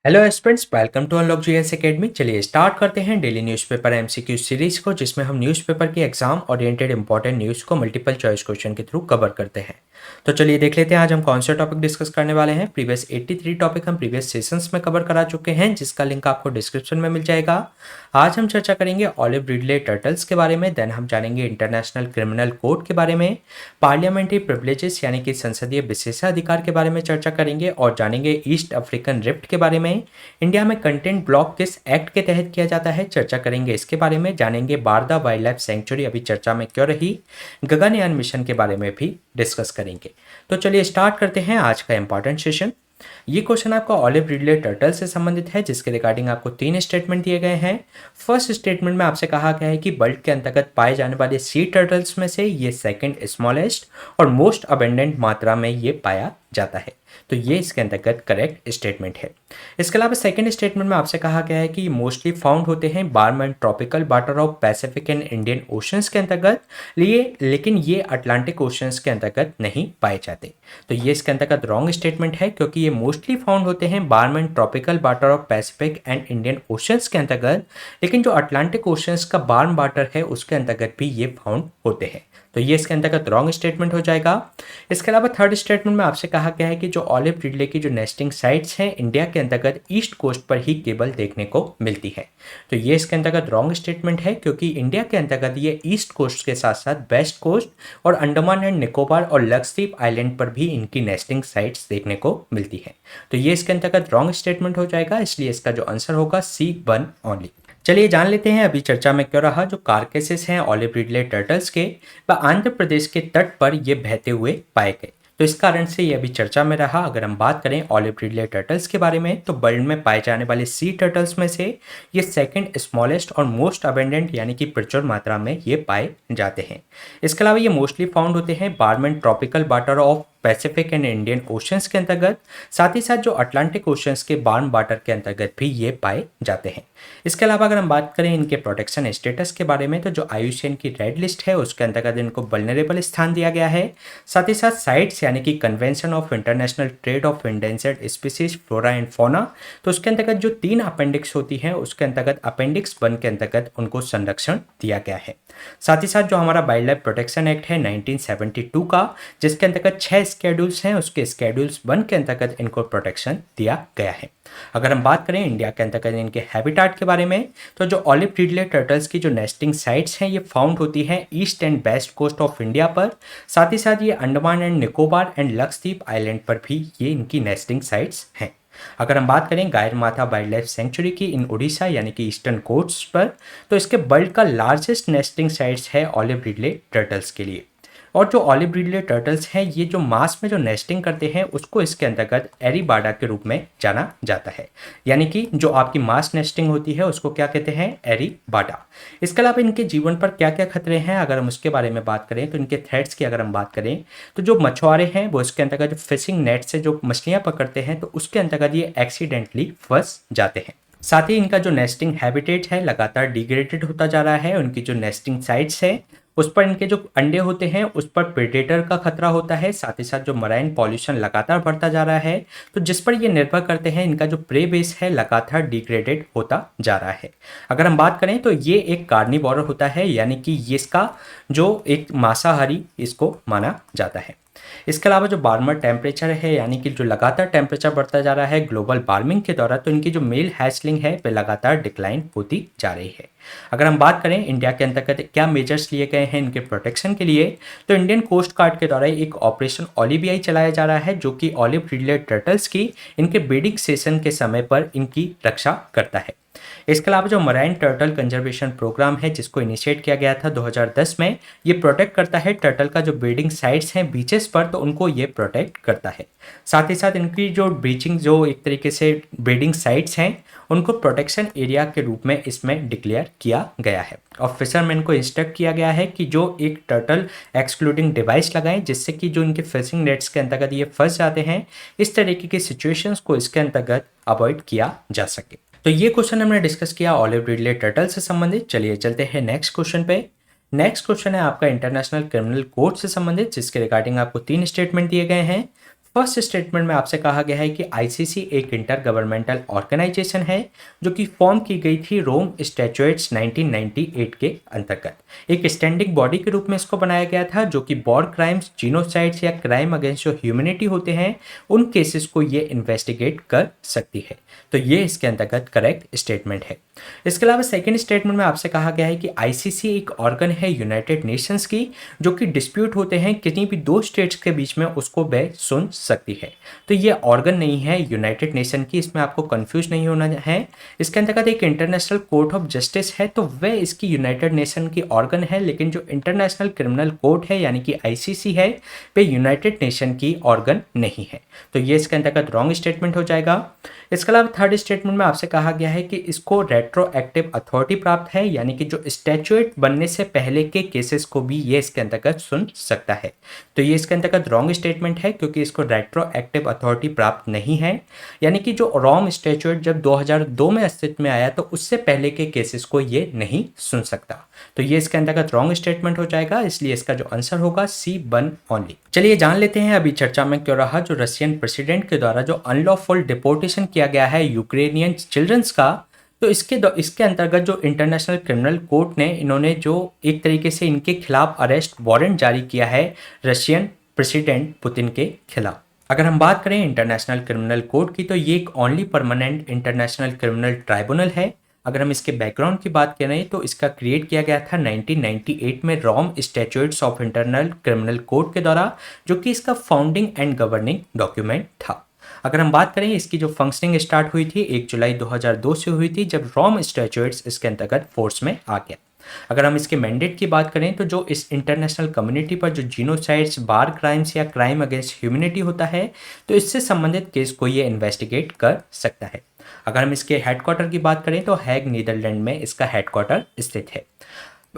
Hello aspirants, welcome to unlock GS academy. चलिए start करते हैं डेली न्यूज़पेपर एमसीक्यू सीरीज को, जिसमें हम न्यूज़पेपर की एग्जाम ओरिएंटेड इंपॉर्टेंट न्यूज़ को मल्टीपल चॉइस क्वेश्चन के थ्रू कवर करते हैं। तो चलिए देख लेते हैं आज हम कौन सा टॉपिक डिस्कस करने वाले हैं। प्रीवियस 83 टॉपिक हम प्रीवियस सेशंस में कवर करा चुके हैं, जिसका लिंक आपको डिस्क्रिप्शन में मिल जाएगा। आज हम चर्चा करेंगे ऑलिव रिडले टर्टल्स के बारे में, देन हम जानेंगे इंटरनेशनल क्रिमिनल कोड के बारे में, पार्लियामेंट्री प्रिविलेजेस यानी कि संसदीय विशेषाधिकार के बारे में चर्चा करेंगे और जानेंगे ईस्ट अफ्रीकन रिफ्ट के बारे में। इंडिया में कंटेंट ब्लॉक किस एक्ट के तहत किया जाता है, चर्चा करेंगे इसके बारे में। जानेंगे बारदा वाइल्ड लाइफ सेंचुरी अभी चर्चा में क्यों रही, गगनयान मिशन के बारे में भी डिस्कस करेंगे। तो चलिए स्टार्ट करते हैं आज का इंपॉर्टेंट सेशन। ये क्वेश्चन आपका ऑलिव रिडले टर्टल से संबंधित है, जिसके रिगार्डिंग आपको 3 स्टेटमेंट दिए गए हैं। फर्स्ट स्टेटमेंट में आपसे कहा गया है कि वर्ल्ड के अंतर्गत पाए जाने वाले सी टर्टल्स में से ये सेकंड स्मॉलेस्ट और मोस्ट अबेंडेंट मात्रा में ये पाया जाता है। तो ये इसके अंतर्गत करेक्ट स्टेटमेंट है। इसके अलावा सेकंड स्टेटमेंट में आपसे कहा गया है कि मोस्टली फाउंड होते हैं warm and tropical water of Pacific and Indian oceans के अंतर्गत लेकिन ये अटलांटिक ओशंस के अंतर्गत नहीं पाए जाते। तो ये इसके अंतर्गत रॉन्ग स्टेटमेंट है, क्योंकि ये मोस्टली फाउंड होते हैं warm and tropical water of Pacific and Indian oceans के अंतर्गत, लेकिन जो अटलांटिक ओशंस का वार्म वाटर है उसके अंतर्गत भी ये फाउंड होते हैं। तो ये इसके अंतर्गत रॉन्ग स्टेटमेंट हो जाएगा। इसके अलावा थर्ड स्टेटमेंट में आपसे कहा गया है कि जो ऑलिव रिडले की जो नेस्टिंग साइट्स हैं इंडिया के अंतर्गत ईस्ट कोस्ट पर ही केवल देखने को मिलती है। तो ये इसके अंतर्गत रॉन्ग स्टेटमेंट है, क्योंकि इंडिया के अंतर्गत ये ईस्ट कोस्ट के साथ साथ वेस्ट कोस्ट और अंडमान एंड निकोबार और लक्षद्वीप आइलैंड पर भी इनकी नेस्टिंग साइट्स देखने को मिलती है। तो ये इसके अंतर्गत रॉन्ग स्टेटमेंट हो जाएगा, इसलिए इसका जो आंसर होगा C1 ओनली। चलिए जान लेते हैं अभी चर्चा में क्यों रहा। जो कार्केसेस हैं ऑलिव रिडले टर्टल्स के, वह आंध्र प्रदेश के तट पर ये बहते हुए पाए गए, तो इस कारण से ये अभी चर्चा में रहा। अगर हम बात करें ऑलिव रिडले टर्टल्स के बारे में, तो वर्ल्ड में पाए जाने वाले सी टर्टल्स में से ये सेकंड स्मॉलेस्ट और मोस्ट अबेंडेंट यानी कि प्रचुर मात्रा में ये पाए जाते हैं। इसके अलावा ये मोस्टली फाउंड होते हैं warm and tropical water of Pacific and Indian oceans के अंतर्गत, साथ ही साथ जो अटलांटिक ओशंस के वार्म वाटर के अंतर्गत भी ये पाए जाते हैं। इसके अलावा अगर हम बात करें इनके प्रोटेक्शन स्टेटस के बारे में, तो जो आईयूसीएन की रेड लिस्ट है उसके अंतर्गत इनको वल्नरेबल स्थान दिया गया है। साथ ही साथ साइट्स यानी कि convention of international trade off endangered species flora and fauna, तो उसके अंतर्गत जो 3 अपेंडिक्स होती हैं उसके अंतर्गत अपेंडिक्स 1 के अंतर्गत उनको संरक्षण दिया गया है। साथ ही साथ जो हमारा वाइल्ड लाइफ प्रोटेक्शन एक्ट है 1972 का, जिसके अंतर्गत 6 स्केड्यूल्स हैं, उसके स्केड्यूल्स 1 के अंतर्गत इनको प्रोटेक्शन दिया गया है। अगर हम बात करें इंडिया के अंतर्गत इनके हैबिटाट के बारे में, तो जो ऑलिव रिडले टर्टल्स की जो नेस्टिंग साइट्स हैं ये फाउंड होती हैं east and west coast of India पर, साथ ही साथ ये Andaman and Nicobar and Lakshadweep island पर भी ये इनकी नेस्टिंग साइट्स हैं। अगर हम बात करें गायरमाथा वाइल्ड लाइफ सेंचुरी की इन उड़ीसा यानी कि ईस्टर्न कोस्ट पर, तो इसके वर्ल्ड का लार्जेस्ट नेस्टिंग साइट्स है ऑलिव रिडले टर्टल्स के लिए। और जो ऑलिव रिडले टर्टल्स हैं ये जो मास में जो नेस्टिंग करते हैं उसको इसके अंतर्गत एरीबाडा के रूप में जाना जाता है, यानी कि जो आपकी मास नेस्टिंग होती है उसको क्या कहते हैं, एरीबाडा। इसके अलावा इनके जीवन पर क्या क्या खतरे हैं अगर हम उसके बारे में बात करें, तो इनके थ्रेट्स की अगर हम बात करें, तो जो मछुआरे हैं वो इसके अंतर्गत जो फिशिंग नेट से जो मछलियाँ पकड़ते हैं तो उसके अंतर्गत ये एक्सीडेंटली फंस जाते हैं। साथ ही इनका जो नेस्टिंग हैबिटेट है लगातार डिग्रेडेड होता जा रहा है। उनकी जो नेस्टिंग साइट्स है उस पर इनके जो अंडे होते हैं उस पर प्रेडेटर का खतरा होता है। साथ ही साथ जो मराइन पॉल्यूशन लगातार बढ़ता जा रहा है, तो जिस पर ये निर्भर करते हैं इनका जो प्रे बेस है लगातार डिग्रेडेड होता जा रहा है। अगर हम बात करें तो ये एक कार्निवोरर होता है, यानी कि ये इसका जो एक मांसाहारी इसको माना जाता है। इसके अलावा जो वार्मर टेम्परेचर है, यानी कि जो लगातार टेम्परेचर बढ़ता जा रहा है ग्लोबल वार्मिंग के दौरान, तो इनकी जो मेल हैचलिंग है वह लगातार डिक्लाइन होती जा रही है। अगर हम बात करें इंडिया के अंतर्गत क्या मेजर्स लिए गए हैं इनके प्रोटेक्शन के लिए, तो इंडियन कोस्ट गार्ड के द्वारा एक ऑपरेशन ओलिवियाई चलाया जा रहा है, जो कि ऑलिव रिडले टर्टल्स की इनके ब्रीडिंग सेशन के समय पर इनकी रक्षा करता है। इसके अलावा जो मराइन टर्टल कंजर्वेशन प्रोग्राम है जिसको इनिशिएट किया गया था 2010 में, ये प्रोटेक्ट करता है टर्टल का जो ब्रीडिंग साइट्स हैं बीचेस पर, तो उनको ये प्रोटेक्ट करता है। साथ ही साथ इनकी जो ब्रीचिंग जो एक तरीके से ब्रीडिंग साइट्स हैं उनको प्रोटेक्शन एरिया के रूप में इसमें डिक्लेयर किया गया है। और फिशरमैन को इंस्ट्रक्ट किया गया है कि जो एक टर्टल एक्सक्लूडिंग डिवाइस लगाएं, जिससे कि जो इनके फिशिंग नेट्स के अंतर्गत ये फंस जाते हैं, इस तरीके की सिचुएशंस को इसके अंतर्गत अवॉइड किया जा सके। तो ये क्वेश्चन हमने डिस्कस किया ऑलिव रिडले टर्टल से संबंधित। चलिए चलते हैं नेक्स्ट क्वेश्चन पे। नेक्स्ट क्वेश्चन है आपका इंटरनेशनल क्रिमिनल कोड से संबंधित, जिसके रिगार्डिंग आपको 3 स्टेटमेंट दिए गए हैं। फर्स्ट स्टेटमेंट में आपसे कहा गया है कि आईसीसी एक इंटर गवर्नमेंटल ऑर्गेनाइजेशन है जो कि फॉर्म की गई थी रोम स्टैट्यूट्स 1998 के अंतर्गत। एक स्टैंडिंग बॉडी के रूप में इसको बनाया गया था जो कि वॉर क्राइम्स, जीनोसाइड्स या क्राइम अगेंस्ट जो ह्यूमैनिटी होते हैं उन केसेस को ये इन्वेस्टिगेट कर सकती है। तो ये इसके अंतर्गत करेक्ट स्टेटमेंट है। इसके अलावा सेकेंड स्टेटमेंट में आपसे कहा गया है कि आईसीसी एक ऑर्गन है यूनाइटेड नेशंस की जो कि डिस्प्यूट होते हैं किसी भी दो स्टेट्स के बीच में उसको वह सुन सकती है। तो ये ऑर्गन नहीं है यूनाइटेड नेशन की, इसमें आपको कंफ्यूज नहीं होना है। इसके अंतर्गत एक इंटरनेशनल कोर्ट ऑफ जस्टिस है तो वह इसकी यूनाइटेड नेशन की ऑर्गन है, लेकिन जो इंटरनेशनल क्रिमिनल कोर्ट है यानी कि आईसीसी है वह यूनाइटेड नेशन की ऑर्गन नहीं है। तो ये इसके अंतर्गत रॉन्ग स्टेटमेंट हो जाएगा। इसके अलावा थर्ड स्टेटमेंट में आपसे कहा गया है कि इसको रेट्रोएक्टिव अथॉरिटी प्राप्त है, यानी कि जो स्टैट्यूट बनने से पहले के केसेस को भी ये इसके अंतर्गत सुन सकता है। तो ये इसके अंतर्गत रॉन्ग स्टेटमेंट है क्योंकि इसको रेट्रोएक्टिव अथॉरिटी प्राप्त नहीं है, यानी कि जो रोम स्टैट्यूट जब 2002 में अस्तित्व में आया तो उससे पहले के केसेस को ये नहीं सुन सकता। तो ये इसके अंतर्गत रॉन्ग स्टेटमेंट हो जाएगा, इसलिए इसका जो आंसर होगा C1 ओनली। चलिए जान लेते हैं अभी चर्चा में क्यों रहा जो रशियन प्रेसिडेंट के द्वारा जो अनलॉफुल डिपोर्टेशन किया गया है यूक्रेनियन चिल्ड्रंस का। तो इसके अंतर्गत जो इंटरनेशनल क्रिमिनल कोर्ट ने इन्होंने जो एक तरीके से इनके खिलाफ अरेस्ट वारंट जारी किया है रशियन प्रेसिडेंट पुतिन के खिलाफ। अगर हम बात करें इंटरनेशनल क्रिमिनल कोर्ट की तो ये एक only permanent international criminal tribunal है। अगर हम इसके बैकग्राउंड की बात करें तो इसका क्रिएट किया गया था 1998 में Rome statutes of internal criminal court के द्वारा, जो कि इसका फाउंडिंग एंड गवर्निंग डॉक्यूमेंट था। अगर हम बात करें इसकी जो फंक्शनिंग स्टार्ट हुई थी 1 जुलाई 2002 से हुई थी जब रोम स्टैट्यूट्स इसके अंतर्गत फोर्स में आ गया। अगर हम इसके मैंडेट की बात करें तो जो इस इंटरनेशनल कम्युनिटी पर जो जीनोसाइड्स, वार क्राइम्स या क्राइम अगेंस्ट ह्यूमैनिटी होता है तो इससे संबंधित केस को ये इन्वेस्टिगेट कर सकता है। अगर हम इसके हेडक्वार्टर की बात करें तो हैग नीदरलैंड में इसका हेडक्वार्टर स्थित है।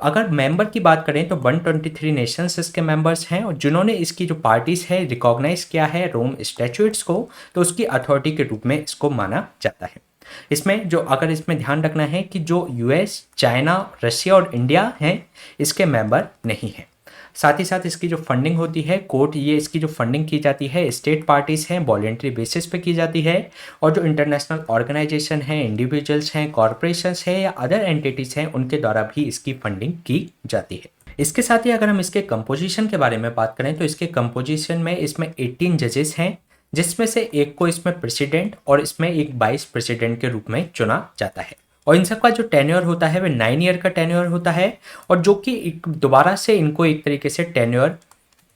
अगर मेंबर की बात करें तो 123 नेशंस इसके मेंबर्स हैं और जिन्होंने इसकी जो पार्टीज है रिकॉग्नाइज किया है रोम स्टैट्यूट्स को, तो उसकी अथॉरिटी के रूप में इसको माना जाता है। इसमें जो अगर इसमें ध्यान रखना है कि जो यूएस, चाइना, रशिया और इंडिया हैं इसके मेंबर नहीं हैं। साथ ही साथ इसकी जो फंडिंग होती है कोर्ट, ये इसकी जो फंडिंग की जाती है स्टेट पार्टीज हैं वॉलेंट्री बेसिस पे की जाती है, और जो इंटरनेशनल ऑर्गेनाइजेशन हैं, इंडिविजुअल्स हैं, कॉरपोरेशंस हैं या अदर एंटिटीज हैं उनके द्वारा भी इसकी फंडिंग की जाती है। इसके साथ ही अगर हम इसके कंपोजिशन के बारे में बात करें तो इसके कंपोजिशन में इसमें 18 जजेस हैं, जिसमें से एक को इसमें प्रेसिडेंट और इसमें एक वाइस प्रेसिडेंट के रूप में चुना जाता है। और इन सबका जो टेन्योर होता है वह 9 ईयर का टेन्योर होता है, और जो कि दोबारा से इनको एक तरीके से टेन्योर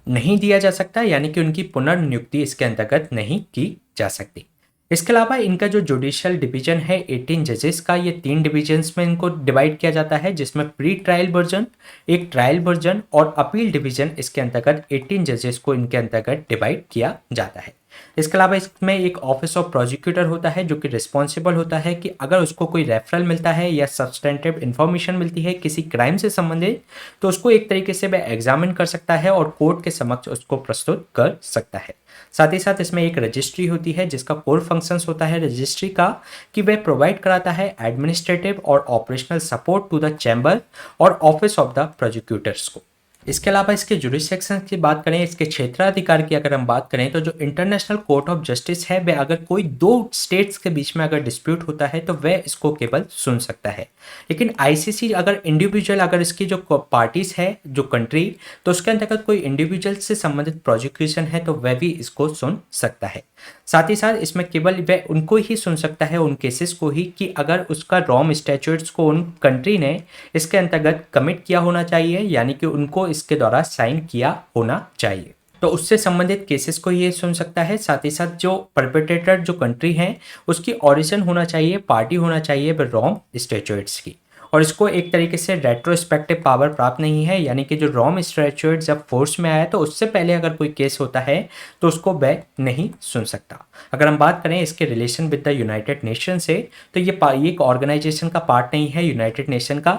नहीं दिया जा सकता, यानी कि उनकी पुनर्नियुक्ति इसके अंतर्गत नहीं की जा सकती। इसके अलावा इनका जो जुडिशियल डिवीजन है 18 जजेस का, ये 3 डिवीजन्स में इनको डिवाइड किया जाता है, जिसमें प्री ट्रायल वर्जन, एक ट्रायल वर्जन और अपील डिवीजन इसके अंतर्गत 18 जजेस को इनके अंतर्गत डिवाइड किया जाता है। इसके अलावा इसमें एक ऑफिस ऑफ प्रोसिक्यूटर होता है जो कि रिस्पॉन्सिबल होता है कि अगर उसको कोई रेफरल मिलता है या सब्सटेंटिव इन्फॉर्मेशन मिलती है किसी क्राइम से संबंधित, तो उसको एक तरीके से वह एग्जामिन कर सकता है और कोर्ट के समक्ष उसको प्रस्तुत कर सकता है। साथ ही साथ इसमें एक रजिस्ट्री होती है जिसका कोर फंक्शंस होता है रजिस्ट्री का कि वह प्रोवाइड कराता है एडमिनिस्ट्रेटिव और operational support to the chamber और ऑफिस ऑफ द प्रोसिक्यूटर्स को। इसके अलावा इसके जुरिसडिक्शन की बात करें, इसके क्षेत्राधिकार की अगर हम बात करें तो जो इंटरनेशनल कोर्ट ऑफ जस्टिस है वह अगर कोई 2 स्टेट्स के बीच में अगर डिस्प्यूट होता है तो वह इसको केवल सुन सकता है। लेकिन आईसीसी अगर इंडिविजुअल, अगर इसकी जो पार्टीज है जो कंट्री, तो उसके अंतर्गत कोई इंडिविजुअल से संबंधित प्रोसिक्यूशन है तो वह भी इसको सुन सकता है। साथ ही साथ इसमें केवल वह उनको ही सुन सकता है, उन केसेस को ही, कि अगर उसका रोम स्टैट्यूट्स को उन कंट्री ने इसके अंतर्गत कमिट किया होना चाहिए, यानी कि उनको इसके द्वारा साइन किया होना चाहिए, तो उससे संबंधित केसेस को ये सुन सकता है। साथ ही साथ जो परपेट्रेटर जो कंट्री है उसकी ओरिजिन होना चाहिए, पार्टी होना चाहिए वह रोम स्टैट्यूट्स की, और इसको एक तरीके से रेट्रोस्पेक्टिव पावर प्राप्त नहीं है, यानी कि जो रोम स्टैट्यूट जब फोर्स में आया तो उससे पहले अगर कोई केस होता है तो उसको वह नहीं सुन सकता। अगर हम बात करें इसके relation with the United nation से, तो ये एक ऑर्गेनाइजेशन का पार्ट नहीं है यूनाइटेड नेशन का,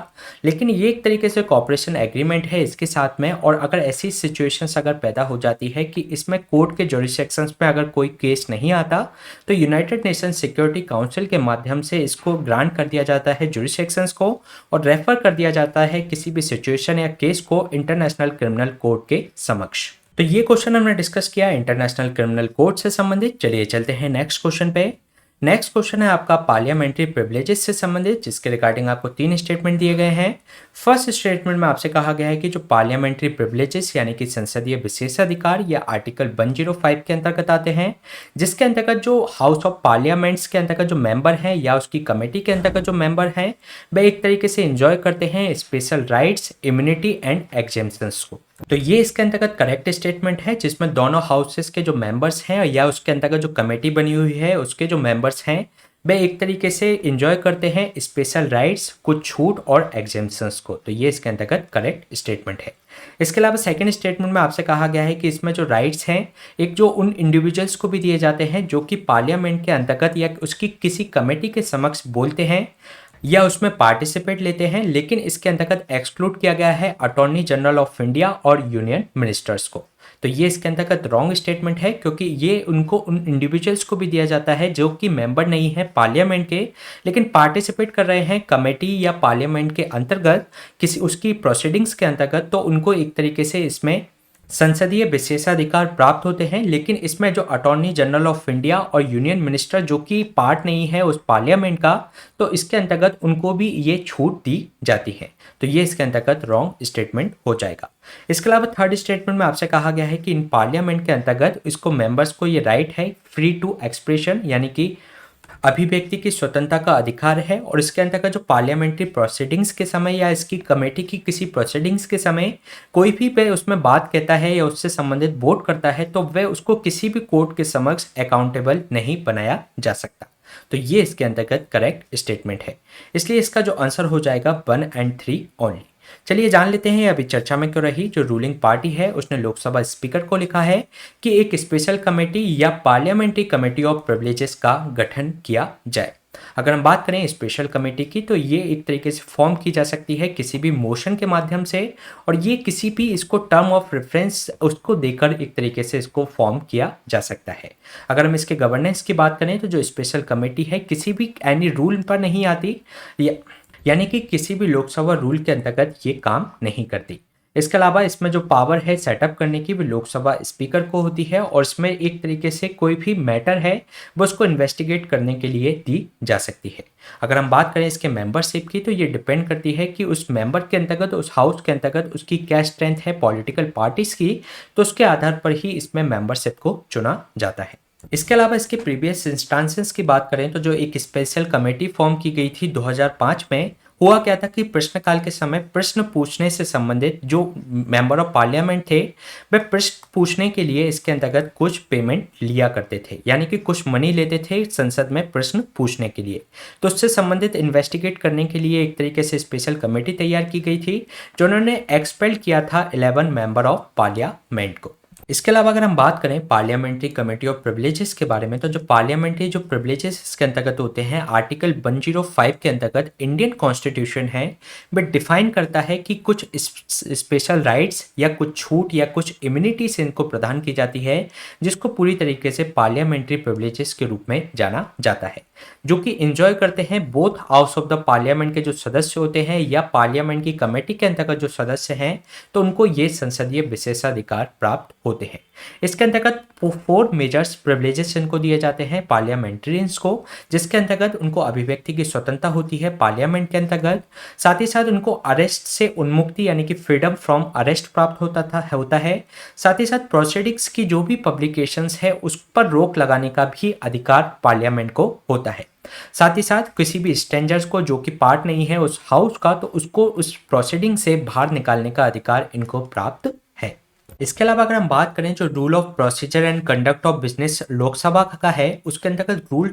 लेकिन ये एक तरीके से कॉपरेशन एग्रीमेंट है इसके साथ में। और अगर ऐसी सिचुएशंस अगर पैदा हो जाती है कि इसमें कोर्ट के जुरिसडिक्शंस में अगर कोई केस नहीं आता, तो यूनाइटेड नेशन सिक्योरिटी काउंसिल के माध्यम से इसको ग्रांट कर दिया जाता है जुरिसडिक्शंस को, और रेफर कर दिया जाता है किसी भी सिचुएशन या केस को इंटरनेशनल क्रिमिनल कोर्ट के समक्ष। तो ये क्वेश्चन हमने डिस्कस किया इंटरनेशनल क्रिमिनल कोर्ट से संबंधित। चलिए चलते हैं नेक्स्ट क्वेश्चन पे। नेक्स्ट क्वेश्चन है आपका पार्लियामेंट्री प्रिविलेजेस से संबंधित, जिसके रिगार्डिंग आपको 3 स्टेटमेंट दिए गए हैं। फर्स्ट स्टेटमेंट में आपसे कहा गया है कि जो पार्लियामेंट्री प्रिविलेजेस यानी कि संसदीय विशेषाधिकार या आर्टिकल 105 के अंतर्गत आते हैं, जिसके अंतर्गत जो हाउस ऑफ पार्लियामेंट्स के अंतर्गत जो मेंबर हैं या उसकी कमेटी के अंतर्गत जो मेंबर हैं, वह एक तरीके से एंजॉय करते हैं special rights, immunity and exemptions को। तो ये इसके अंतर्गत करेक्ट स्टेटमेंट है, जिसमें दोनों हाउसेस के जो मेंबर्स हैं या उसके अंतर्गत जो कमेटी बनी हुई है उसके जो मेंबर्स हैं, वे एक तरीके से एंजॉय करते हैं स्पेशल राइट्स, कुछ छूट और एग्जेम्पशंस को। तो ये इसके अंतर्गत करेक्ट स्टेटमेंट है। इसके अलावा सेकंड स्टेटमेंट में आपसे कहा गया है कि इसमें जो राइट्स हैं एक जो उन इंडिविजुअल्स को भी दिए जाते हैं जो कि पार्लियामेंट के अंतर्गत या उसकी किसी कमेटी के समक्ष बोलते हैं या उसमें पार्टिसिपेट लेते हैं, लेकिन इसके अंतर्गत एक्सक्लूड किया गया है अटॉर्नी जनरल ऑफ इंडिया और यूनियन मिनिस्टर्स को। तो ये इसके अंतर्गत रॉन्ग स्टेटमेंट है, क्योंकि ये उनको उन इंडिविजुअल्स को भी दिया जाता है जो कि मेंबर नहीं है पार्लियामेंट के, लेकिन पार्टिसिपेट कर रहे हैं कमेटी या पार्लियामेंट के अंतर्गत किसी उसकी प्रोसीडिंग्स के अंतर्गत। तो उनको एक तरीके से इसमें संसदीय विशेषाधिकार प्राप्त होते हैं, लेकिन इसमें जो अटॉर्नी जनरल ऑफ इंडिया और यूनियन मिनिस्टर जो कि पार्ट नहीं है उस पार्लियामेंट का, तो इसके अंतर्गत उनको भी ये छूट दी जाती है। तो ये इसके अंतर्गत रॉन्ग स्टेटमेंट हो जाएगा। इसके अलावा थर्ड स्टेटमेंट में आपसे कहा गया है कि इन पार्लियामेंट के अंतर्गत इसको मेंबर्स को ये राइट है फ्री टू एक्सप्रेशन यानी कि अभिव्यक्ति की स्वतंत्रता का अधिकार है, और इसके अंतर्गत जो पार्लियामेंट्री प्रोसीडिंग्स के समय या इसकी कमेटी की किसी प्रोसीडिंग्स के समय कोई भी वह उसमें बात कहता है या उससे संबंधित वोट करता है, तो वह उसको किसी भी कोर्ट के समक्ष अकाउंटेबल नहीं बनाया जा सकता। तो ये इसके अंतर्गत करेक्ट स्टेटमेंट है, इसलिए इसका जो आंसर हो जाएगा 1 और 3 ओनली। चलिए जान लेते हैं अभी चर्चा में क्यों रही। जो रूलिंग पार्टी है उसने लोकसभा स्पीकर को लिखा है कि एक स्पेशल कमेटी या पार्लियामेंट्री कमेटी ऑफ प्रिविलेजेस का गठन किया जाए। अगर हम बात करें स्पेशल कमेटी की, तो ये एक तरीके से फॉर्म की जा सकती है किसी भी मोशन के माध्यम से, और ये किसी भी इसको टर्म ऑफ रेफरेंस उसको देकर एक तरीके से इसको फॉर्म किया जा सकता है। अगर हम इसके गवर्नेंस की बात करें, तो जो स्पेशल कमेटी है किसी भी एनी रूल पर नहीं आती, यानी कि किसी भी लोकसभा रूल के अंतर्गत ये काम नहीं करती। इसके अलावा इसमें जो पावर है सेटअप करने की वो लोकसभा स्पीकर को होती है, और इसमें एक तरीके से कोई भी मैटर है वो उसको इन्वेस्टिगेट करने के लिए दी जा सकती है। अगर हम बात करें इसके मेंबरशिप की, तो ये डिपेंड करती है कि उस मेंबर के अंतर्गत, उस हाउस के अंतर्गत उसकी क्या स्ट्रेंथ है पॉलिटिकल पार्टीज की, तो उसके आधार पर ही इसमें मेंबरशिप को चुना जाता है। इसके अलावा इसके प्रीवियस इंस्टांसेस की बात करें, तो जो एक स्पेशल कमेटी फॉर्म की गई थी 2005 में, हुआ क्या था कि प्रश्नकाल के समय प्रश्न पूछने से संबंधित जो मेंबर ऑफ पार्लियामेंट थे वे प्रश्न पूछने के लिए इसके अंतर्गत कुछ पेमेंट लिया करते थे, यानी कि कुछ मनी लेते थे संसद में प्रश्न पूछने के लिए। तो उससे संबंधित इन्वेस्टिगेट करने के लिए एक तरीके से स्पेशल कमेटी तैयार की गई थी, जिन्होंने एक्सपेल किया था 11 मेंबर ऑफ पार्लियामेंट को। इसके अलावा अगर हम बात करें पार्लियामेंट्री कमेटी ऑफ प्रिविलेजेस के बारे में, तो जो पार्लियामेंट्री जो प्रिविलेजेस इसके अंतर्गत होते हैं, आर्टिकल 105 के अंतर्गत इंडियन कॉन्स्टिट्यूशन है वह डिफाइन करता है कि कुछ स्पेशल राइट्स या कुछ छूट या कुछ इम्यूनिटीज इनको प्रदान की जाती है, जिसको पूरी तरीके से पार्लियामेंट्री प्रिविलेजेस के रूप में जाना जाता है, जो कि एंजॉय करते हैं both house of the parliament के जो सदस्य होते हैं या पार्लियामेंट की कमेटी के अंतर्गत जो सदस्य हैं, तो उनको ये संसदीय विशेषाधिकार प्राप्त होते हैं। इसके अंतर्गत 4 मेजर्स प्रिविलेजेस इनको दिए जाते हैं पार्लियामेंट्रियंस को, जिसके अंतर्गत उनको अभिव्यक्ति की स्वतंत्रता होती है पार्लियामेंट के अंतर्गत। साथ ही साथ उनको अरेस्ट से उन्मुक्ति यानी कि फ्रीडम फ्रॉम अरेस्ट प्राप्त होता है। साथ ही साथ प्रोसीडिंग्स की जो भी पब्लिकेशंस है उस पर रोक लगाने का भी अधिकार पार्लियामेंट को होता है। साथ ही साथ किसी भी स्ट्रेंजर्स को जो कि पार्ट नहीं है उस हाउस का, तो उसको उस प्रोसीडिंग से बाहर निकालने का अधिकार इनको प्राप्त है। इसके अलावा अगर हम बात करें जो rule of procedure and conduct of business Lok Sabha का है, उसके अंतर्गत रूल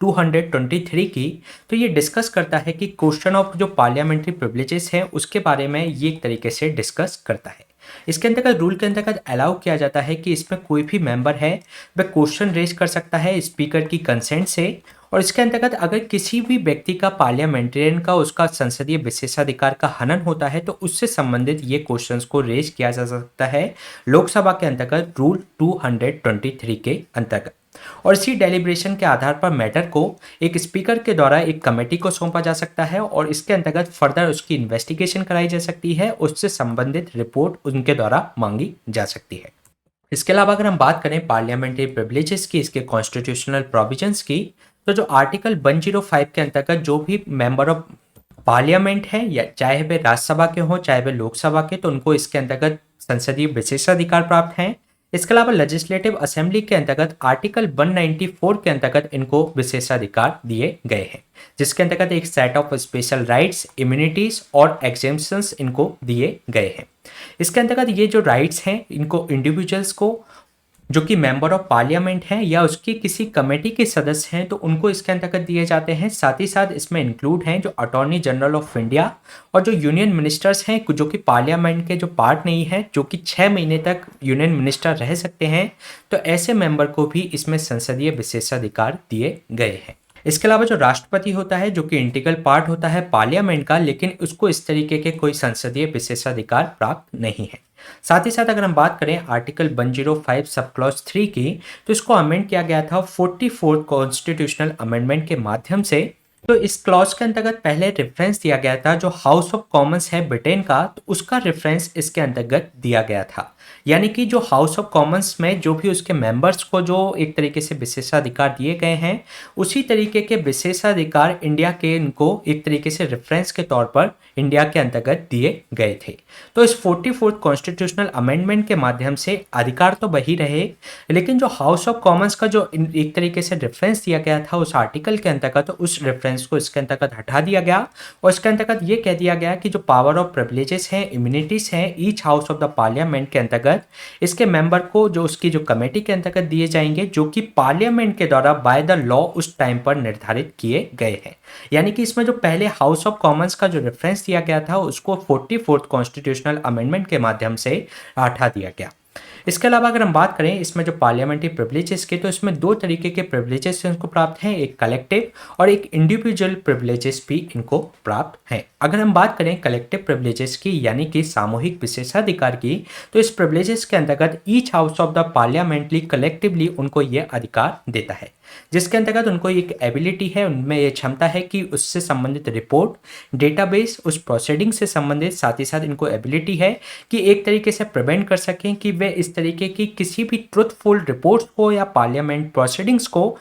223 की, तो ये डिस्कस करता है कि क्वेश्चन ऑफ जो पार्लियामेंट्री प्रिविलेजेस हैं उसके बारे में ये एक तरीके से डिस्कस करता है। इसके अंतर्गत रूल के अंतर्गत अलाउ किया जाता है कि इसमें कोई भी मेंबर है वह क्वेश्चन रेज कर सकता है स्पीकर की कंसेंट से, और इसके अंतर्गत अगर किसी भी व्यक्ति का पार्लियामेंटेरियन का उसका संसदीय विशेषाधिकार का हनन होता है, तो उससे संबंधित ये क्वेश्चंस को रेज किया जा सकता है लोकसभा के अंतर्गत रूल 223 के अंतर्गत। और इसी डेलिब्रेशन के आधार पर मैटर को एक स्पीकर के द्वारा एक कमेटी को सौंपा जा सकता है और इसके अंतर्गत फर्दर उसकी इन्वेस्टिगेशन कराई जा सकती है, उससे संबंधित रिपोर्ट उनके द्वारा मांगी जा सकती है। इसके अलावा अगर हम बात करें पार्लियामेंट्री प्रिविलेजेस की, इसके कॉन्स्टिट्यूशनल प्रोविजंस की, तो जो आर्टिकल 105 के अंतर्गत जो भी मेंबर ऑफ पार्लियामेंट है, या चाहे वे राज्यसभा के हों चाहे वे लोकसभा के, तो उनको इसके अंतर्गत संसदीय विशेषाधिकार प्राप्त हैं। इसके अलावा लेजिस्लेटिव असेंबली के अंतर्गत आर्टिकल 194 के अंतर्गत इनको विशेषाधिकार दिए गए हैं, जिसके अंतर्गत एक set of special rights, immunities और एग्जेम्पशंस इनको दिए गए हैं। इसके अंतर्गत ये जो राइट्स हैं इनको इंडिविजुअल्स को जो कि मेंबर ऑफ पार्लियामेंट हैं या उसकी किसी कमेटी के सदस्य हैं तो उनको इसके अंतर्गत दिए जाते हैं। साथ ही साथ इसमें इंक्लूड हैं जो अटॉर्नी जनरल ऑफ इंडिया और जो यूनियन मिनिस्टर्स हैं जो कि पार्लियामेंट के जो पार्ट नहीं है, जो कि 6 महीने तक यूनियन मिनिस्टर रह सकते हैं, तो ऐसे मेंबर को भी इसमें संसदीय विशेषाधिकार दिए गए हैं। इसके अलावा जो राष्ट्रपति होता है जो कि इंटीग्रल पार्ट होता है पार्लियामेंट का, लेकिन उसको इस तरीके के कोई संसदीय विशेषाधिकार प्राप्त नहीं है। साथ ही साथ अगर हम बात करें आर्टिकल 105 सब क्लॉज 3 की, तो इसको अमेंड किया गया था 44th कॉन्स्टिट्यूशनल अमेंडमेंट के माध्यम से। तो इस क्लॉज के अंतर्गत पहले रेफरेंस दिया गया था जो हाउस ऑफ कॉमन्स है ब्रिटेन का, तो उसका रेफरेंस इसके अंतर्गत दिया गया था। यानी कि जो हाउस ऑफ कॉमन्स में जो भी उसके मेंबर्स को जो एक तरीके से विशेषाधिकार दिए गए हैं, उसी तरीके के विशेषाधिकार इंडिया के इनको एक तरीके से रेफरेंस के तौर पर इंडिया के अंतर्गत दिए गए थे। तो इस 44th कॉन्स्टिट्यूशनल अमेंडमेंट के माध्यम से अधिकार तो वही रहे, लेकिन जो हाउस ऑफ कॉमन्स का जो एक तरीके से रेफरेंस दिया गया था उस आर्टिकल के अंतर्गत, तो उस रेफरेंस को इसके अंतर्गत हटा दिया गया और इसके अंतर्गत ये कह दिया गया कि जो पावर ऑफ प्रिविलेजेस हैं, इम्यूनिटीज हैं each house of the parliament के अंतर्गत इसके मेंबर को जो उसकी जो कमेटी के अंतर्गत दिए जाएंगे, जो कि पार्लियामेंट के द्वारा बाय द लॉ उस टाइम पर निर्धारित किए गए हैं। यानी कि इसमें जो पहले हाउस ऑफ कॉमन्स का जो रेफरेंस दिया गया था उसको 44th कॉन्स्टिट्यूशनल अमेंडमेंट के माध्यम से हटा दिया गया। इसके अलावा अगर हम बात करें इसमें जो पार्लियामेंट्री प्रिविलेजेस के, तो इसमें दो तरीके के प्रिविलेजेस इनको प्राप्त हैं, एक कलेक्टिव और एक इंडिविजुअल प्रिविलेजेस भी इनको प्राप्त हैं। अगर हम बात करें कलेक्टिव प्रिविलेजेस की यानी कि सामूहिक विशेषाधिकार की, तो इस प्रिविलेजेस के अंतर्गत each house of the parliamentary collectively उनको ये अधिकार देता है, जिसके अंतर्गत उनको एक एबिलिटी है, उनमें ये क्षमता है कि उससे संबंधित रिपोर्ट, डेटाबेस, उस प्रोसीडिंग से संबंधित, साथ ही साथ इनको एबिलिटी है कि एक तरीके से प्रिवेंट कर सकें कि वे इस तरीके की किसी भी ट्रुथफुल रिपोर्ट्स को या पार्लियामेंट प्रोसीडिंग्स को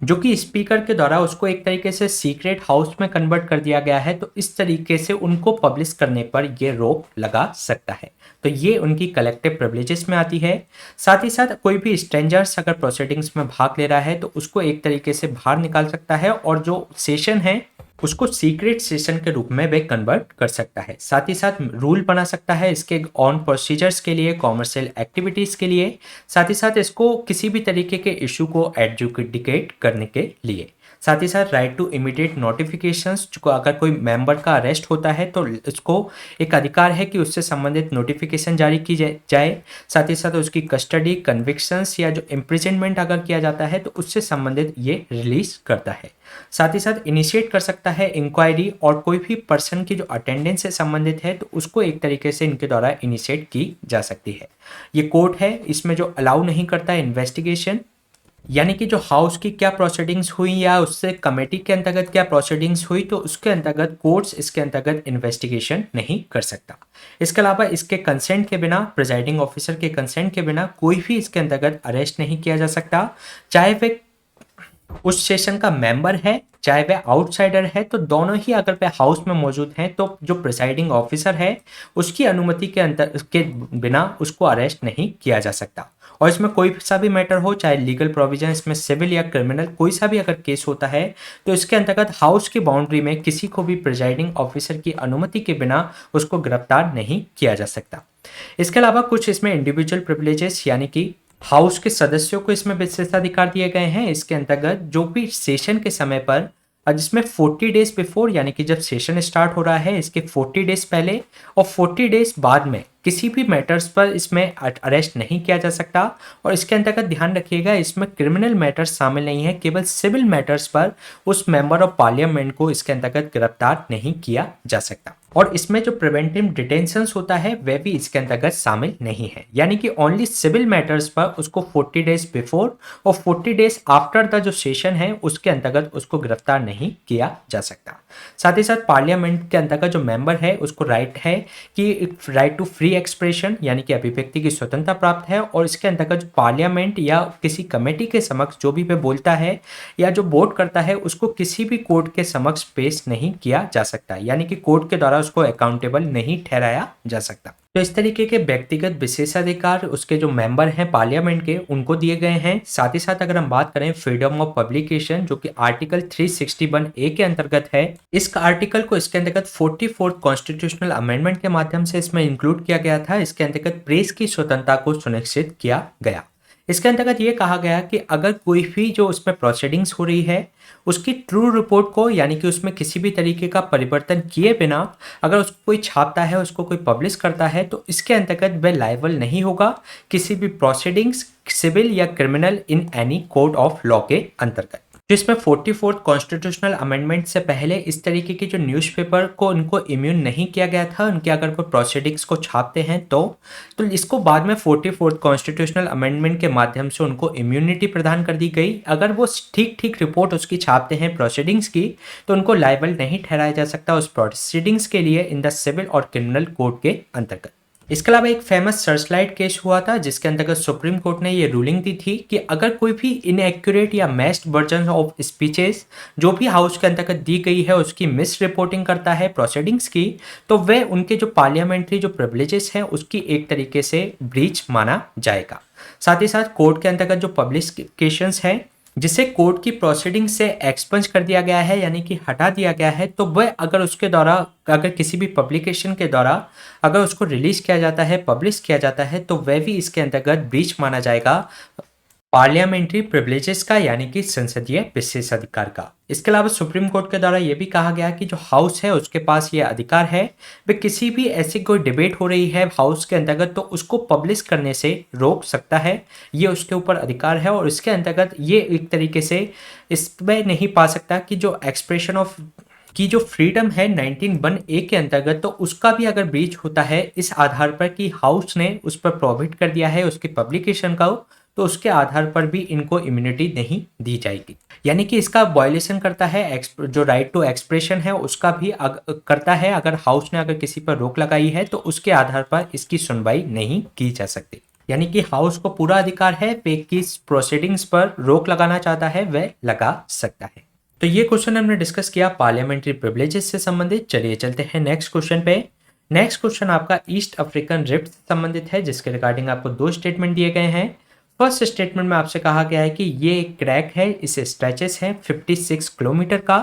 जो कि स्पीकर के द्वारा उसको एक तरीके से सीक्रेट हाउस में कन्वर्ट कर दिया गया है, तो इस तरीके से उनको पब्लिश करने पर ये रोक लगा सकता है। तो ये उनकी कलेक्टिव प्रिविलेजेस में आती है। साथ ही साथ कोई भी स्ट्रेंजर्स अगर प्रोसीडिंग्स में भाग ले रहा है तो उसको एक तरीके से बाहर निकाल सकता है और जो सेशन है उसको सीक्रेट सेशन के रूप में वे कन्वर्ट कर सकता है। साथ ही साथ रूल बना सकता है इसके ऑन प्रोसीजर्स के लिए, कॉमर्शियल एक्टिविटीज़ के लिए, साथ ही साथ इसको किसी भी तरीके के इशू को एडजुडिकेट करने के लिए। साथ ही साथ राइट टू इमीडिएट नोटिफिकेशंस, जो अगर कोई मेंबर का अरेस्ट होता है तो इसको एक अधिकार है कि उससे संबंधित नोटिफिकेशन जारी की जाए। साथ ही साथ उसकी कस्टडी, कन्विक्शंस या जो इम्प्रिजनमेंट अगर किया जाता है तो उससे संबंधित ये रिलीज करता है। साथ ही साथ इनिशिएट कर सकता है इंक्वायरी, और कोई भी पर्सन की जो अटेंडेंस से संबंधित है तो उसको एक तरीके से इनके द्वारा इनिशिएट की जा सकती है। ये कोर्ट है, इसमें जो अलाउ नहीं करता है इन्वेस्टिगेशन, यानी कि जो हाउस की क्या प्रोसीडिंग्स हुई या उससे कमेटी के अंतर्गत क्या प्रोसीडिंग्स हुई, तो उसके अंतर्गत कोर्ट्स इसके अंतर्गत इन्वेस्टिगेशन नहीं कर सकता। इसके अलावा इसके कंसेंट के बिना, प्रिजाइडिंग ऑफिसर के कंसेंट के बिना कोई भी इसके अंतर्गत अरेस्ट नहीं किया जा सकता, चाहे वे उस सेशन का मेंबर है चाहे वे आउटसाइडर है। तो दोनों ही अगर वे हाउस में मौजूद हैं तो जो प्रिसाइडिंग ऑफिसर है उसकी अनुमति के बिना उसको अरेस्ट नहीं किया जा सकता। और इसमें कोई सा भी मैटर हो, चाहे लीगल प्रोविजन, इसमें सिविल या क्रिमिनल कोई सा भी अगर केस होता है तो इसके अंतर्गत हाउस की बाउंड्री में किसी को भी प्रिजाइडिंग ऑफिसर की अनुमति के बिना उसको गिरफ्तार नहीं किया जा सकता। इसके अलावा कुछ इसमें इंडिविजुअल प्रिविलेजेस यानी कि हाउस के सदस्यों को इसमें विशेषाधिकार दिए गए हैं। इसके अंतर्गत जो भी सेशन के समय पर, जिसमें 40 डेज बिफोर यानी कि जब सेशन स्टार्ट हो रहा है इसके 40 डेज पहले और 40 डेज बाद में किसी भी मैटर्स पर इसमें अरेस्ट नहीं किया जा सकता। और इसके अंतर्गत ध्यान रखिएगा इसमें क्रिमिनल मैटर्स शामिल नहीं है, केवल सिविल मैटर्स पर उस मेंबर ऑफ पार्लियामेंट को इसके अंतर्गत गिरफ्तार नहीं किया जा सकता। और इसमें जो प्रिवेंटिव डिटेंशंस होता है वह भी इसके अंतर्गत शामिल नहीं है, यानी कि ओनली सिविल मैटर्स पर उसको 40 डेज बिफोर और 40 डेज आफ्टर द जो सेशन है उसके अंतर्गत उसको गिरफ्तार नहीं किया जा सकता। साथ ही साथ पार्लियामेंट के अंतर्गत जो मेंबर है उसको राइट है कि राइट टू फ्री एक्सप्रेशन यानी कि अभिव्यक्ति की स्वतंत्रता प्राप्त है, और इसके अंतर्गत पार्लियामेंट या किसी कमेटी के समक्ष जो भी वे बोलता है या जो वोट करता है उसको किसी भी कोर्ट के समक्ष पेश नहीं किया जा सकता, यानी कि कोर्ट के द्वारा उसको अकाउंटेबल नहीं ठहराया जा सकता। तो इस तरीके के व्यक्तिगत विशेषाधिकार उसके जो मेंबर हैं पार्लियामेंट के उनको दिए गए हैं। साथ ही साथ अगर हम बात करें फ्रीडम ऑफ पब्लिकेशन जो कि आर्टिकल 361A के अंतर्गत है, इस आर्टिकल को इसके अंतर्गत 44th कॉन्स्टिट्यूशनल अमेंडमेंट के माध्यम से इसमें इंक्लूड किया गया था। इसके अंतर्गत प्रेस की स्वतंत्रता को सुनिश्चित किया गया। इसके अंतर्गत ये कहा गया कि अगर कोई भी जो उसमें प्रोसीडिंग्स हो रही है उसकी ट्रू रिपोर्ट को, यानी कि उसमें किसी भी तरीके का परिवर्तन किए बिना अगर उसको कोई छापता है, उसको कोई पब्लिश करता है, तो इसके अंतर्गत वह लायबल नहीं होगा किसी भी प्रोसीडिंग्स सिविल या criminal in any code of law के अंतर्गत। जिसमें 44th कॉन्स्टिट्यूशनल अमेंडमेंट से पहले इस तरीके के जो न्यूज़पेपर को उनको इम्यून नहीं किया गया था, उनके अगर कोई प्रोसीडिंग्स को छापते हैं तो इसको बाद में 44th कॉन्स्टिट्यूशनल अमेंडमेंट के माध्यम से उनको इम्यूनिटी प्रदान कर दी गई। अगर वो ठीक रिपोर्ट उसकी छापते हैं प्रोसीडिंग्स की तो उनको लायबल नहीं ठहराया जा सकता उस प्रोसीडिंग्स के लिए इन द सिविल और क्रिमिनल कोड के अंतर्गत। इसके अलावा एक फेमस सर्चलाइट केस हुआ था जिसके अंतर्गत सुप्रीम कोर्ट ने ये रूलिंग दी थी कि अगर कोई भी इनएक्यूरेट या मैस्ड वर्जन ऑफ स्पीचेस जो भी हाउस के अंतर्गत दी गई है उसकी मिस रिपोर्टिंग करता है प्रोसीडिंग्स की, तो वह उनके जो पार्लियामेंट्री जो प्रिविलेजेस हैं उसकी एक तरीके से ब्रीच माना जाएगा। साथ ही साथ कोर्ट के अंतर्गत जो पब्लिकेशंस हैं जिसे कोर्ट की प्रोसीडिंग से एक्सपंज कर दिया गया है यानी कि हटा दिया गया है, तो वह अगर उसके द्वारा अगर किसी भी पब्लिकेशन के द्वारा अगर उसको रिलीज किया जाता है, पब्लिश किया जाता है, तो वह भी इसके अंतर्गत ब्रीच माना जाएगा पार्लियामेंट्री प्रिविलेजेस का यानी कि संसदीय विशेषाधिकार का। इसके अलावा सुप्रीम कोर्ट के द्वारा यह भी कहा गया कि जो हाउस है उसके पास ये अधिकार है वे किसी भी ऐसी कोई डिबेट हो रही है हाउस के अंतर्गत तो उसको पब्लिश करने से रोक सकता है, ये उसके ऊपर अधिकार है। और इसके अंतर्गत ये एक तरीके से इसमें नहीं पा सकता कि जो एक्सप्रेशन ऑफ की जो फ्रीडम है 19(1)(a) के अंतर्गत तो उसका भी अगर ब्रीच होता है इस आधार पर कि हाउस ने उस पर प्रोहिबिट कर दिया है उसकी पब्लिकेशन का, तो उसके आधार पर भी इनको इम्यूनिटी नहीं दी जाएगी। यानी कि इसका वायलेशन करता है जो राइट टू एक्सप्रेशन है उसका भी करता है। अगर हाउस ने अगर किसी पर रोक लगाई है तो उसके आधार पर इसकी सुनवाई नहीं की जा सकती। यानी कि हाउस को पूरा अधिकार है वे किस प्रोसीडिंग्स पर रोक लगाना चाहता है वह लगा सकता है। तो ये क्वेश्चन हमने डिस्कस किया पार्लियामेंट्री प्रिविलेजेस से संबंधित। चलिए चलते हैं नेक्स्ट क्वेश्चन पे। नेक्स्ट क्वेश्चन आपका ईस्ट अफ्रीकन रिफ्ट से संबंधित है जिसके रिगार्डिंग आपको दो स्टेटमेंट दिए गए हैं। फर्स्ट स्टेटमेंट में आपसे कहा गया है कि ये एक क्रैक है, इसे स्ट्रेचेस है 56 किलोमीटर का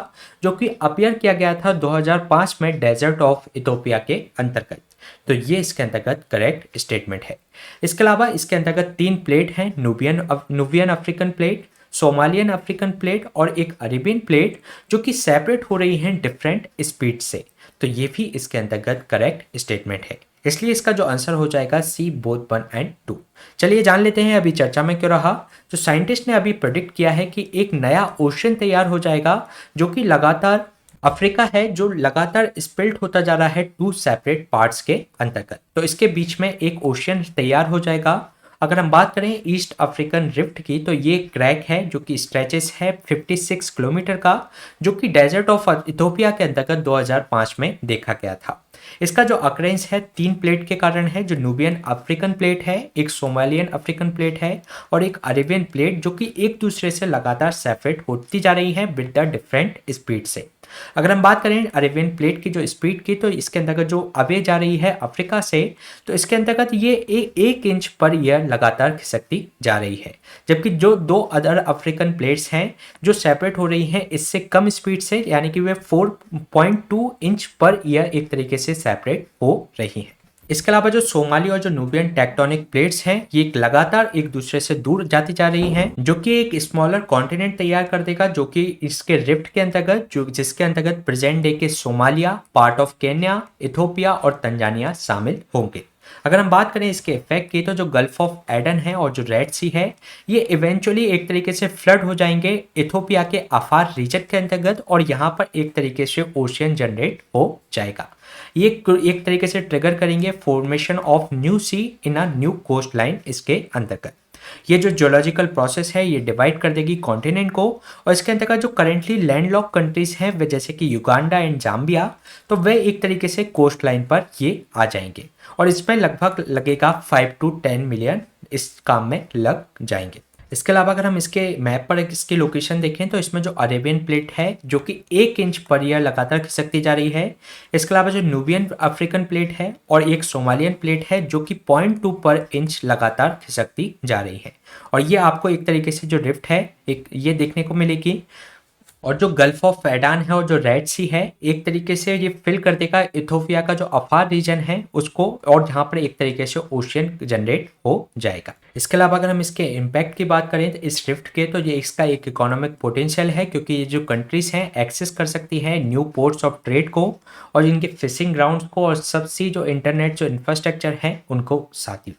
जो कि अपीयर किया गया था 2005 में डेजर्ट ऑफ इथोपिया के अंतर्गत। तो ये इसके अंतर्गत करेक्ट स्टेटमेंट है। इसके अलावा इसके अंतर्गत 3 प्लेट हैं, Nubian African plate, Somalian African plate और एक अरेबियन प्लेट जो कि सेपरेट हो रही हैं डिफरेंट स्पीड से। तो ये भी इसके अंतर्गत करेक्ट स्टेटमेंट है, इसलिए इसका जो आंसर हो जाएगा सी बोथ 1 और 2। चलिए जान लेते हैं अभी चर्चा में क्यों रहा। जो साइंटिस्ट ने अभी प्रेडिक्ट किया है कि एक नया ओशन तैयार हो जाएगा जो कि लगातार अफ्रीका है जो लगातार स्प्लिट होता जा रहा है 2 सेपरेट पार्ट्स के अंतर्गत, तो इसके बीच में एक ओशन तैयार हो जाएगा। अगर हम बात करें ईस्ट अफ्रीकन रिफ्ट की तो ये क्रैक है जो कि स्ट्रेचेस है 56 किलोमीटर का जो कि डेजर्ट ऑफ इथोपिया के अंतर्गत 2005 में देखा गया था। इसका जो अक्रेंस है 3 प्लेट के कारण है, जो नुबियन अफ्रीकन प्लेट है, एक सोमालियन अफ्रीकन प्लेट है और एक अरेबियन प्लेट जो कि एक दूसरे से लगातार सेपरेट होती जा रही है विद द डिफरेंट स्पीड से। अगर हम बात करें अरेबियन प्लेट की जो स्पीड की तो इसके अंतर्गत जो अवे जा रही है अफ्रीका से, तो इसके अंतर्गत ये 1 इंच पर ईयर लगातार खिसकती जा रही है, जबकि जो 2 अदर अफ्रीकन प्लेट्स हैं जो सेपरेट हो रही हैं इससे कम स्पीड से, यानी कि वे 4.2 इंच पर ईयर एक तरीके से सेपरेट हो रही हैं। इसके अलावा जो सोमाली और जो नुबियन टेक्टोनिक प्लेट्स हैं ये लगातार एक दूसरे से दूर जाती जा रही हैं जो कि एक स्मॉलर कॉन्टिनेंट तैयार कर देगा जो कि इसके रिफ्ट के अंतर्गत जिसके अंतर्गत प्रेजेंट डे के Somalia, part of Kenya, Ethiopia और तंजानिया शामिल होंगे। अगर हम बात करें इसके इफेक्ट की, तो जो गल्फ ऑफ एडन है और जो रेड सी है, ये इवेंचुअली एक तरीके से फ्लड हो जाएंगे इथोपिया के अफार रीजन के अंतर्गत, और यहाँ पर एक तरीके से ओशियन जनरेट हो जाएगा। ये एक तरीके से ट्रिगर करेंगे formation of new sea in a new coastline इसके अंतर्गत। ये जो जियोलॉजिकल प्रोसेस है ये डिवाइड कर देगी कॉन्टिनेंट को, और इसके अंतर्गत जो करेंटली लैंडलॉक कंट्रीज हैं वे जैसे कि युगांडा एंड जाम्बिया, तो वे एक तरीके से कोस्ट लाइन पर ये आ जाएंगे, और इसमें लगभग लगेगा 5 to 10 मिलियन इस काम में लग जाएंगे। इसके अलावा अगर हम इसके मैप पर इसकी लोकेशन देखें, तो इसमें जो अरेबियन प्लेट है जो कि 1 इंच पर ईयर लगातार खिसकती जा रही है। इसके अलावा जो न्यूबियन अफ्रीकन प्लेट है और एक सोमालियन प्लेट है जो कि 0.2 पर इंच लगातार खिसकती जा रही है, और ये आपको एक तरीके से जो रिफ्ट है एक ये देखने को मिलेगी। और जो गल्फ ऑफ एडान है और जो रेड सी है, एक तरीके से ये फिल कर देगा इथोपिया का जो अफार रीजन है उसको, और जहाँ पर एक तरीके से ओशियन जनरेट हो जाएगा। इसके अलावा अगर हम इसके इम्पैक्ट की बात करें तो इस रिफ्ट के, तो ये इसका एक इकोनॉमिक पोटेंशियल है, क्योंकि ये जो कंट्रीज हैं एक्सेस कर सकती है न्यू पोर्ट्स ऑफ ट्रेड को और इनके फिशिंग ग्राउंड्स को, और सबसे जो इंटरनेट जो इंफ्रास्ट्रक्चर है उनको साथ ही।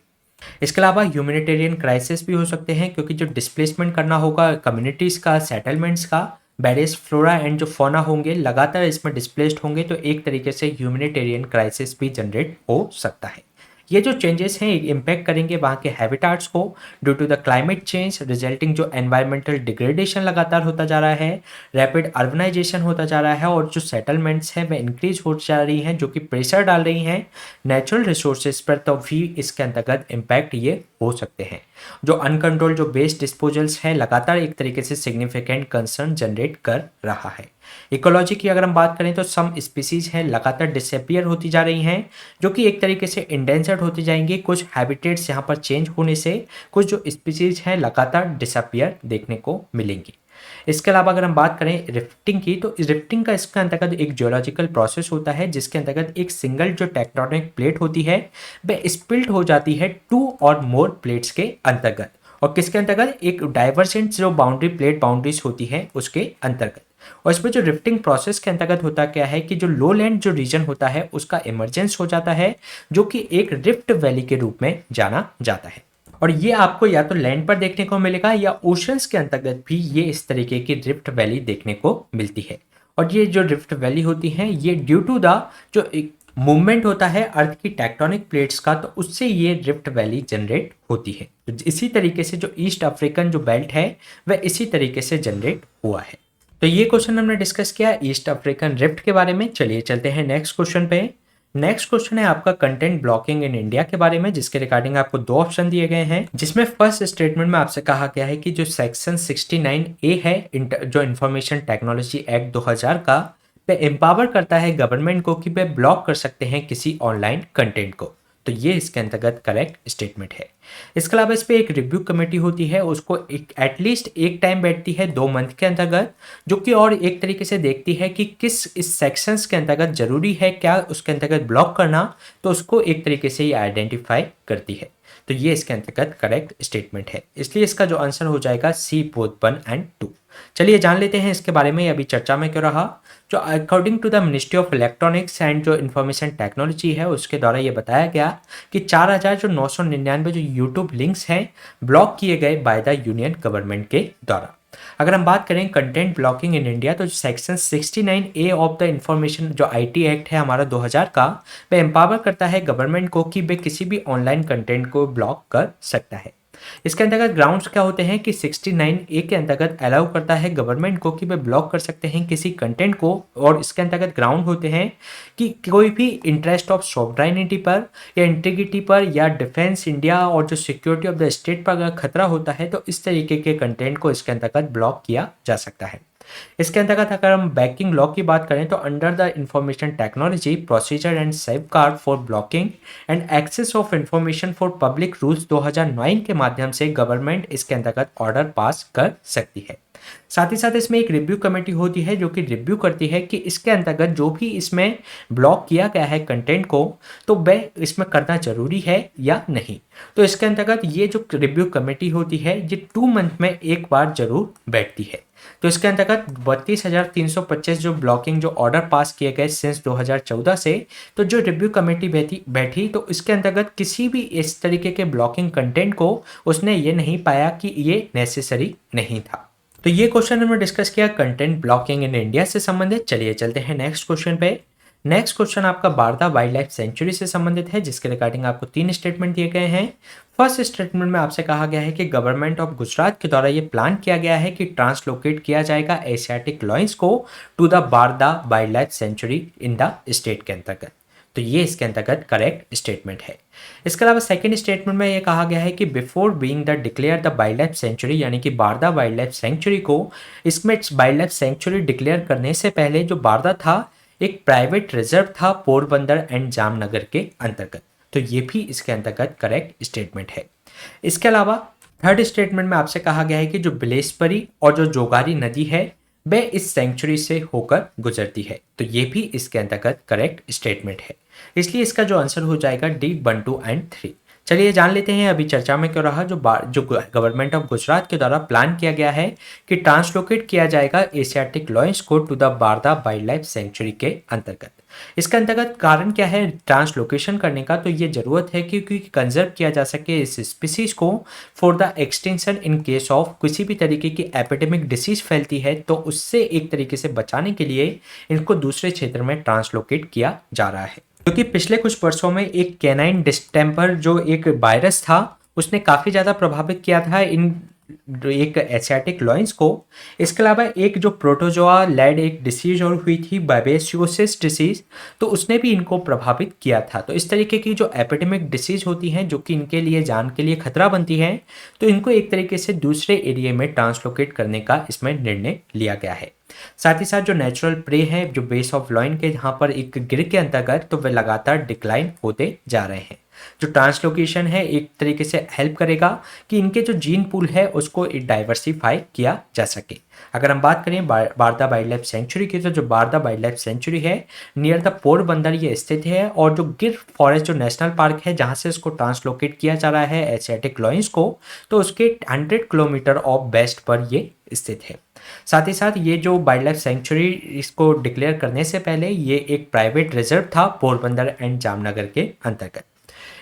इसके अलावा ह्यूमैनिटेरियन क्राइसिस भी हो सकते हैं, क्योंकि जो डिस्प्लेसमेंट करना होगा कम्युनिटीज़ का, सेटलमेंट्स का, बैरियस फ्लोरा एंड जो फौना होंगे लगातार इसमें डिस्प्लेस्ड होंगे, तो एक तरीके से ह्यूमैनिटेरियन क्राइसिस भी जनरेट हो सकता है। ये जो चेंजेस हैं इम्पैक्ट करेंगे वहाँ के हैबिटाट्स को due to the climate change resulting जो एनवायरमेंटल डिग्रेडेशन लगातार होता जा रहा है, रैपिड अर्बनाइजेशन होता जा रहा है, और जो सेटलमेंट्स हैं वे इंक्रीज हो जा रही हैं जो कि प्रेशर डाल रही हैं नेचुरल रिसोर्सेज पर, तो भी इसके अंतर्गत इम्पैक्ट ये हो सकते हैं। जो अनकंट्रोल जो वेस्ट डिस्पोजल्स है लगातार एक तरीके से सिग्निफिकेंट कंसर्न जनरेट कर रहा है। इकोलॉजी की अगर हम बात करें तो सम स्पीसीज हैं लगातार डिसअपियर होती जा रही हैं, जो कि एक तरीके से इंडेंजर्ड होती जाएंगी। कुछ हैबिटेट्स यहाँ पर चेंज होने से कुछ जो स्पीसीज हैं लगातार डिसअपियर देखने को मिलेंगी। इसके अलावा अगर हम बात करें रिफ्टिंग की, तो रिफ्टिंग का इसके अंतर्गत एक जियोलॉजिकल प्रोसेस होता है जिसके अंतर्गत एक सिंगल जो टेक्टोनिक प्लेट होती है वह स्प्लिट हो जाती है 2 और मोर प्लेट्स के अंतर्गत, और किसके अंतर्गत एक डाइवर्जेंट जो बाउंड्री प्लेट बाउंड्रीज होती है उसके अंतर्गत। और इसमें जो रिफ्टिंग प्रोसेस के अंतर्गत होता क्या है कि जो लो लैंड जो रीजन होता है उसका इमरजेंस हो जाता है, जो कि एक रिफ्ट वैली के रूप में जाना जाता है, और ये आपको या तो लैंड पर देखने को मिलेगा या ओशंस के अंतर्गत भी ये इस तरीके की रिफ्ट वैली देखने को मिलती है। और ये जो रिफ्ट वैली होती है ये ड्यू टू द जो एक मूवमेंट होता है अर्थ की टेक्टोनिक प्लेट्स का, तो उससे ये रिफ्ट वैली जनरेट होती है। तो इसी तरीके से जो ईस्ट अफ्रीकन जो बेल्ट है वह इसी तरीके से जनरेट हुआ है। तो ये क्वेश्चन हमने डिस्कस किया ईस्ट अफ्रीकन रिफ्ट के बारे में। चलिए चलते हैं नेक्स्ट क्वेश्चन पे। नेक्स्ट क्वेश्चन है आपका कंटेंट ब्लॉकिंग इन इंडिया के बारे में, जिसके रिगार्डिंग आपको 2 ऑप्शन दिए गए हैं, जिसमें फर्स्ट स्टेटमेंट में आपसे कहा गया है कि जो सेक्शन 69A है जो इंफॉर्मेशन टेक्नोलॉजी एक्ट 2000 का, वह एम्पावर करता है गवर्नमेंट को कि वे ब्लॉक कर सकते हैं किसी ऑनलाइन कंटेंट को। तो ये इसके अंतर्गत करेक्ट स्टेटमेंट है। इसके अलावा इस पर एक रिव्यू कमेटी होती है, उसको एटलीस्ट एक टाइम बैठती है 2 मंथ के अंतर्गत, जो कि और एक तरीके से देखती है कि किस इस सेक्शंस के अंतर्गत जरूरी है क्या उसके अंतर्गत ब्लॉक करना, तो उसको एक तरीके से ये आइडेंटिफाई करती है। तो ये इसके अंतर्गत करेक्ट स्टेटमेंट है, इसलिए इसका जो आंसर हो जाएगा सी बोथ 1 and 2। चलिए जान लेते हैं इसके बारे में, अभी चर्चा में क्यों रहा। जो according to the ministry of electronics and जो इन्फॉर्मेशन टेक्नोलॉजी है उसके द्वारा ये बताया गया कि 4999 जो यूट्यूब लिंक्स हैं ब्लॉक किए गए बाय द यूनियन गवर्नमेंट के द्वारा। अगर हम बात करें कंटेंट ब्लॉकिंग इन इंडिया, तो section 69A of the information जो IT एक्ट है हमारा 2000 का, वह एम्पावर करता है गवर्नमेंट को कि वे किसी भी ऑनलाइन कंटेंट को ब्लॉक कर सकता है। इसके अंतर्गत ग्राउंड्स क्या होते हैं कि 69A के अंतर्गत अलाउ करता है गवर्नमेंट को कि वे ब्लॉक कर सकते हैं किसी कंटेंट को, और इसके अंतर्गत ग्राउंड होते हैं कि कोई भी इंटरेस्ट ऑफ सॉवरेनिटी पर या इंटीग्रिटी पर या डिफेंस इंडिया और जो सिक्योरिटी ऑफ द स्टेट पर अगर खतरा होता है तो इस तरीके के कंटेंट को इसके अंतर्गत ब्लॉक किया जा सकता है। इसके अंतर्गत अगर हम बैंकिंग लॉ की बात करें तो under the information technology procedure and safeguard for blocking and access of information for public rules 2009 के माध्यम से गवर्नमेंट इसके अंतर्गत ऑर्डर पास कर सकती है। साथ ही साथ इसमें एक रिव्यू कमेटी होती है जो कि रिव्यू करती है कि इसके अंतर्गत जो भी इसमें ब्लॉक किया गया है कंटेंट को, तो वह इसमें करना ज़रूरी है या नहीं। तो इसके अंतर्गत ये जो रिव्यू कमेटी होती है ये 2 मंथ में एक बार ज़रूर बैठती है। तो इसके अंतर्गत 32,325 जो ब्लॉकिंग जो ऑर्डर पास किए गए सिंस 2014 से, तो जो रिव्यू कमेटी बैठी तो इसके अंतर्गत किसी भी इस तरीके के ब्लॉकिंग कंटेंट को उसने ये नहीं पाया कि ये नेसेसरी नहीं था। तो ये क्वेश्चन हमने डिस्कस किया कंटेंट ब्लॉकिंग इन इंडिया से संबंधित। चलिए चलते हैं नेक्स्ट क्वेश्चन पे। नेक्स्ट क्वेश्चन आपका बारदा वाइल्ड लाइफ सेंचुरी से संबंधित है, जिसके रिगार्डिंग आपको 3 स्टेटमेंट दिए गए हैं। फर्स्ट स्टेटमेंट में आपसे कहा गया है कि गवर्नमेंट ऑफ गुजरात के द्वारा ये प्लान किया गया है कि ट्रांसलोकेट किया जाएगा एशियाटिक लॉयंस को to the Barda wildlife sanctuary in the state के अंतर्गत। तो ये इसके अंतर्गत करेक्ट स्टेटमेंट है। इसके अलावा सेकंड स्टेटमेंट में ये कहा गया है कि before being the declare the wild life sanctuary, यानी कि बारदा वाइल्ड लाइफ सेंचुरी को इसमें वाइल्ड लाइफ सेंचुरी डिक्लेयर करने से पहले जो बारदा था एक प्राइवेट रिजर्व था पोरबंदर एंड जामनगर के अंतर्गत। तो ये भी इसके अंतर्गत करेक्ट स्टेटमेंट है। इसके अलावा थर्ड स्टेटमेंट में आपसे कहा गया है कि जो बिलेसपरी और जो जोगारी नदी है वह इस सेंचुरी से होकर गुजरती है। तो ये भी इसके अंतर्गत करेक्ट स्टेटमेंट है। इसलिए इसका जो आंसर हो जाएगा डी 1, 2 एंड 3। चलिए जान लेते हैं अभी चर्चा में क्यों रहा जो गवर्नमेंट ऑफ गुजरात के द्वारा प्लान किया गया है कि ट्रांसलोकेट किया जाएगा एशियाटिक लॉयंस को to the Barda wildlife sanctuary के अंतर्गत। इसके अंतर्गत कारण क्या है ट्रांसलोकेशन करने का, तो ये जरूरत है क्योंकि कंजर्व किया जा सके इस स्पीसीज को for the extension in case of किसी भी तरीके की एपिडेमिक डिसीज फैलती है तो उससे एक तरीके से बचाने के लिए इनको दूसरे क्षेत्र में ट्रांसलोकेट किया जा रहा है। क्योंकि पिछले कुछ वर्षों में एक कैनाइन डिस्टेम्पर जो एक वायरस था उसने काफ़ी ज़्यादा प्रभावित किया था इन एक एशियाटिक लॉयंस को। इसके अलावा एक जो प्रोटोजोआ लेड एक डिसीज और हुई थी बाबेसियोसिस डिसीज, तो उसने भी इनको प्रभावित किया था। तो इस तरीके की जो एपिडेमिक डिसीज होती हैं जो कि इनके लिए जान के लिए खतरा बनती हैं, तो इनको एक तरीके से दूसरे एरिया में ट्रांसलोकेट करने का इसमें निर्णय लिया गया है। साथ ही साथ जो नेचुरल प्रे है जो बेस ऑफ लॉइन के यहाँ पर एक गिर के अंतर्गत, तो वे लगातार डिक्लाइन होते जा रहे हैं। जो ट्रांसलोकेशन है एक तरीके से हेल्प करेगा कि इनके जो जीन पूल है उसको डाइवर्सिफाई किया जा सके। अगर हम बात करें बारदा वाइल्ड लाइफ सेंचुरी की, तो जो बारदा वाइल्ड लाइफ सेंचुरी है नियर द पोरबंदर ये स्थित है, और जो गिर फॉरेस्ट जो नेशनल पार्क है जहाँ से इसको ट्रांसलोकेट किया जा रहा है एशियाटिक लॉयंस को, तो उसके 100 किलोमीटर ऑफ वेस्ट पर ये स्थित है। साथ ही साथ ये जो वाइल्ड लाइफ सेंचुरी इसको डिक्लेयर करने से पहले ये एक प्राइवेट रिजर्व था पोरबंदर एंड जामनगर के अंतर्गत।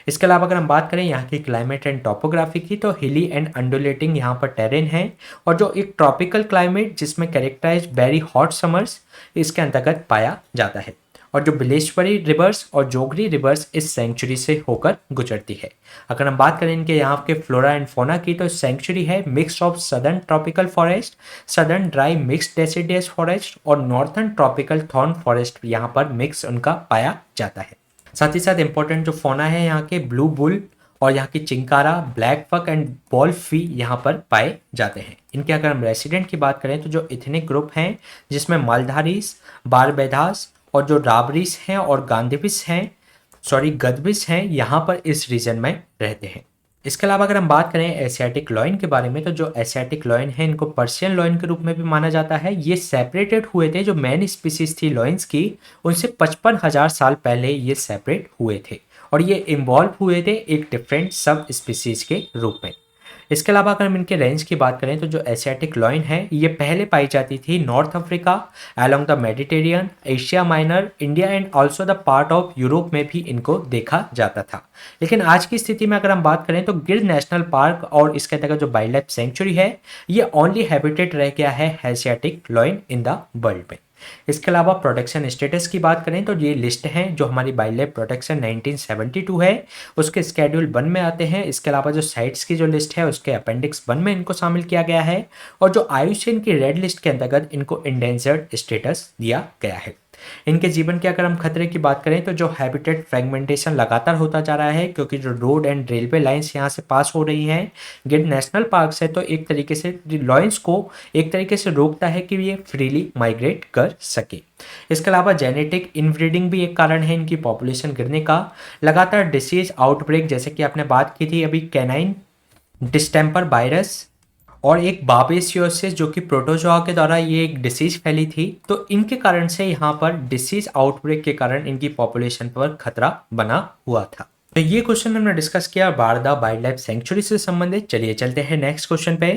इसके अलावा अगर हम बात करें यहाँ की क्लाइमेट एंड टॉपोग्राफी की, तो हिली एंड अंडुलेटिंग यहाँ पर टेरेन है, और जो एक ट्रॉपिकल क्लाइमेट जिसमें कैरेक्टराइज वेरी हॉट समर्स इसके अंतर्गत पाया जाता है। और जो बिलेश्वरी रिवर्स और जोगरी रिवर्स इस सेंचुरी से होकर गुजरती है। अगर हम बात करें इनके यहाँ के फ्लोरा एंड फोना की, तो सेंचुरी है mix of southern tropical forest, southern dry mix deciduous forest और नॉर्थर्न ट्रॉपिकल थॉर्न फॉरेस्ट यहाँ पर मिक्स उनका पाया जाता है। साथ ही साथ इंपॉर्टेंट जो फोना है यहाँ के ब्लू बुल और यहाँ की चिंकारा, ब्लैक फक एंड बॉल फी यहाँ पर पाए जाते हैं। इनके अगर हम रेसिडेंट की बात करें तो जो इथनिक ग्रुप हैं जिसमें मालधारीस, बारबेधास और जो राबरीस हैं और गदबिस हैं यहाँ पर इस रीजन में रहते हैं। इसके अलावा अगर हम बात करें एशियाटिक लॉयन के बारे में, तो जो एशियाटिक लॉयन है इनको पर्शियन लॉयन के रूप में भी माना जाता है। ये सेपरेटेड हुए थे, जो मेन स्पीसीज थी लॉयंस की उनसे 55,000 साल पहले ये सेपरेट हुए थे, और ये इन्वॉल्व हुए थे एक डिफरेंट सब स्पीसीज के रूप में। इसके अलावा अगर हम इनके रेंज की बात करें तो जो एशियाटिक लॉयन है ये पहले पाई जाती थी north Africa, along the Mediterranean, Asia minor, India and also the part of Europe में भी इनको देखा जाता था। लेकिन आज की स्थिति में अगर हम बात करें तो गिर नेशनल पार्क और इसके अंतर्गत जो वाइल्ड लाइफ सेंचुरी है ये ओनली हैबिटेट रह गया है Asiatic lion in the world में। इसके अलावा प्रोटेक्शन स्टेटस की बात करें तो ये लिस्ट है जो हमारी वाइल्ड लाइफ प्रोटेक्शन 1972 है उसके स्केड्यूल 1 में आते हैं। इसके अलावा जो साइट्स की जो लिस्ट है उसके अपेंडिक्स 1 में इनको शामिल किया गया है, और जो आयुष्मान की रेड लिस्ट के अंतर्गत इनको इंडेंजर्ड स्टेटस दिया गया है। इनके जीवन के अगर हम खतरे की बात करें तो जो हैबिटेट फ्रेगमेंटेशन लगातार होता जा रहा है, क्योंकि जो रोड एंड रेलवे लाइंस यहाँ से पास हो रही हैं गिर नेशनल पार्क से, तो एक तरीके से लॉयंस को एक तरीके से रोकता है कि ये फ्रीली माइग्रेट कर सके। इसके अलावा जेनेटिक इनब्रीडिंग भी एक कारण है इनकी पॉपुलेशन गिरने का। लगातार डिसीज आउटब्रेक जैसे कि आपने बात की थी अभी कैनाइन डिस्टेम्पर वायरस और एक बाबेसियोसिस जो कि प्रोटोजोआ के द्वारा ये एक डिसीज फैली थी, तो इनके कारण से यहाँ पर डिसीज आउटब्रेक के कारण इनकी पॉपुलेशन पर खतरा बना हुआ था। तो ये क्वेश्चन हमने डिस्कस किया बारदा वाइल्ड लाइफ सेंचुरी से संबंधित। चलिए चलते हैं नेक्स्ट क्वेश्चन पे।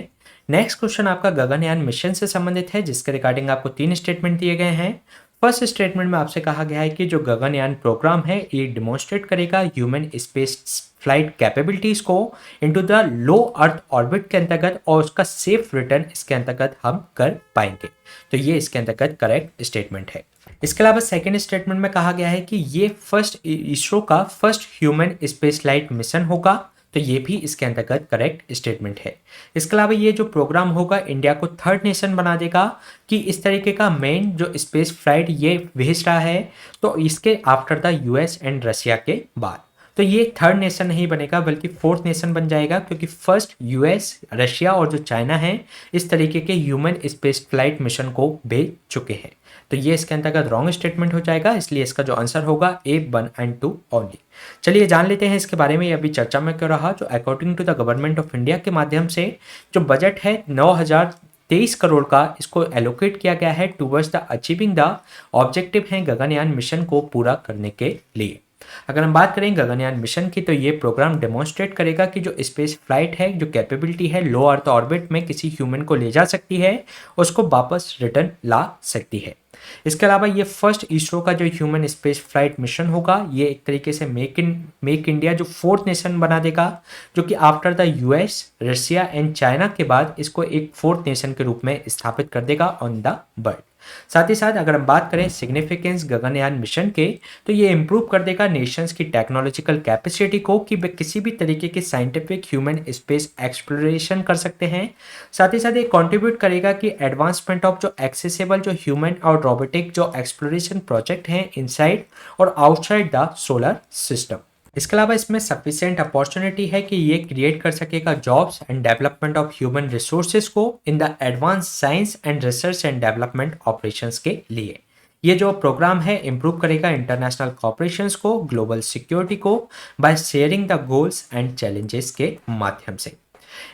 नेक्स्ट क्वेश्चन आपका गगनयान मिशन से संबंधित है, जिसके रिगार्डिंग आपको 3 स्टेटमेंट दिए गए हैं। फर्स्ट स्टेटमेंट में आपसे कहा गया है कि जो गगनयान प्रोग्राम है ये डिमॉन्स्ट्रेट करेगा ह्यूमन स्पेस फ्लाइट कैपेबिलिटीज को into the low earth orbit के अंतर्गत, और उसका सेफ रिटर्न इसके अंतर्गत हम कर पाएंगे। तो ये इसके अंतर्गत करेक्ट स्टेटमेंट है। इसके अलावा सेकेंड स्टेटमेंट में कहा गया है कि ये फर्स्ट इसरो का first human space flight mission होगा, तो ये भी इसके अंतर्गत करेक्ट स्टेटमेंट है। इसके अलावा ये जो प्रोग्राम होगा इंडिया को थर्ड नेशन बना देगा कि इस तरीके का मेन जो स्पेस फ्लाइट ये भेज रहा है, तो इसके after the US and Russia के बाद। तो ये थर्ड नेशन नहीं बनेगा बल्कि फोर्थ नेशन बन जाएगा, क्योंकि फर्स्ट यूएस, रशिया और जो चाइना है इस तरीके के ह्यूमन स्पेस फ्लाइट मिशन को भेज चुके हैं। तो ये इसके अंतर्गत रॉन्ग स्टेटमेंट हो जाएगा, इसलिए इसका जो आंसर होगा ए 1 एंड 2 ओनली। चलिए जान लेते हैं इसके बारे में, अभी चर्चा में क्यों रहा। जो according to the government of India के माध्यम से जो बजट है 9,023 करोड़ का इसको एलोकेट किया गया है towards the achieving the objective है गगनयान मिशन को पूरा करने के लिए। अगर हम बात करें गगनयान मिशन की, तो ये प्रोग्राम डेमोन्स्ट्रेट करेगा कि जो स्पेस फ्लाइट है, जो कैपेबिलिटी है लो अर्थ ऑर्बिट में किसी ह्यूमन को ले जा सकती है, उसको वापस रिटर्न ला सकती है। इसके अलावा ये फर्स्ट इसरो का जो ह्यूमन स्पेस फ्लाइट मिशन होगा, ये एक तरीके से मेक इंडिया जो फोर्थ नेशन बना देगा, जो कि after the US, Russia and China के बाद इसको एक फोर्थ नेशन के रूप में स्थापित कर देगा ऑन द वर्ल्ड। साथ ही साथ अगर हम बात करें सिग्निफिकेंस गगनयान मिशन के, तो ये इंप्रूव कर देगा नेशंस की टेक्नोलॉजिकल कैपेसिटी को कि वे किसी भी तरीके की साइंटिफिक ह्यूमन स्पेस एक्सप्लोरेशन कर सकते हैं। साथ ही साथ ये कंट्रीब्यूट करेगा कि एडवांसमेंट ऑफ जो एक्सेसिबल जो ह्यूमन और रोबोटिक जो एक्सप्लोरेशन प्रोजेक्ट हैं इनसाइड और आउटसाइड द सोलर सिस्टम। इसके अलावा इसमें सफिशिएंट अपॉर्चुनिटी है कि ये क्रिएट कर सकेगा jobs and development of human resources को in the advance science and research and development operations के लिए। ये जो प्रोग्राम है इंप्रूव करेगा इंटरनेशनल कॉपरेशंस को, ग्लोबल सिक्योरिटी को by sharing the goals and challenges के माध्यम से।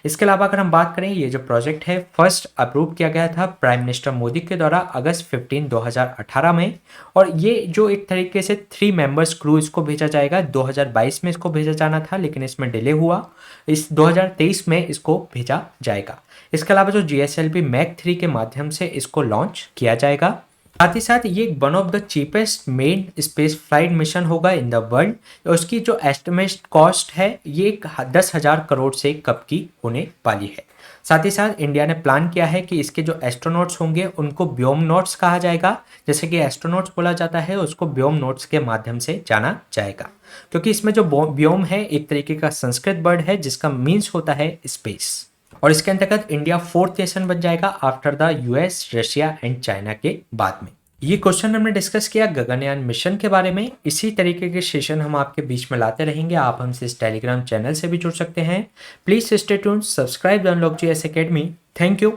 इसके अलावा अगर हम बात करें, ये जो प्रोजेक्ट है फर्स्ट अप्रूव किया गया था प्राइम मिनिस्टर मोदी के द्वारा अगस्त 15, 2018 में, और ये जो एक तरीके से 3 मेंबर्स क्रू इसको भेजा जाएगा। 2022 में इसको भेजा जाना था लेकिन इसमें डिले हुआ, इस 2023 में इसको भेजा जाएगा। इसके अलावा जो GSLV मैक 3 के माध्यम से इसको लॉन्च किया जाएगा। साथ ही साथ ये one of the cheapest main space flight mission होगा इन द वर्ल्ड। उसकी जो एस्टिमेट कॉस्ट है ये 10,000 करोड़ से कम की होने वाली है। साथ ही साथ इंडिया ने प्लान किया है कि इसके जो एस्ट्रोनॉट्स होंगे उनको व्योमनॉट्स कहा जाएगा। जैसे कि एस्ट्रोनॉट्स बोला जाता है, उसको व्योमनॉट्स के माध्यम से जाना जाएगा, क्योंकि इसमें जो व्योम है एक तरीके का संस्कृत वर्ड है जिसका मीन्स होता है स्पेस, और इसके अंतर्गत इंडिया फोर्थ नेशन बन जाएगा after the US, Russia and China के बाद में। ये क्वेश्चन हमने डिस्कस किया गगनयान मिशन के बारे में। इसी तरीके के सेशन हम आपके बीच में लाते रहेंगे। आप हमसे इस टेलीग्राम चैनल से भी जुड़ सकते हैं। Please stay tuned, subscribe the unlock GS academy. Thank you.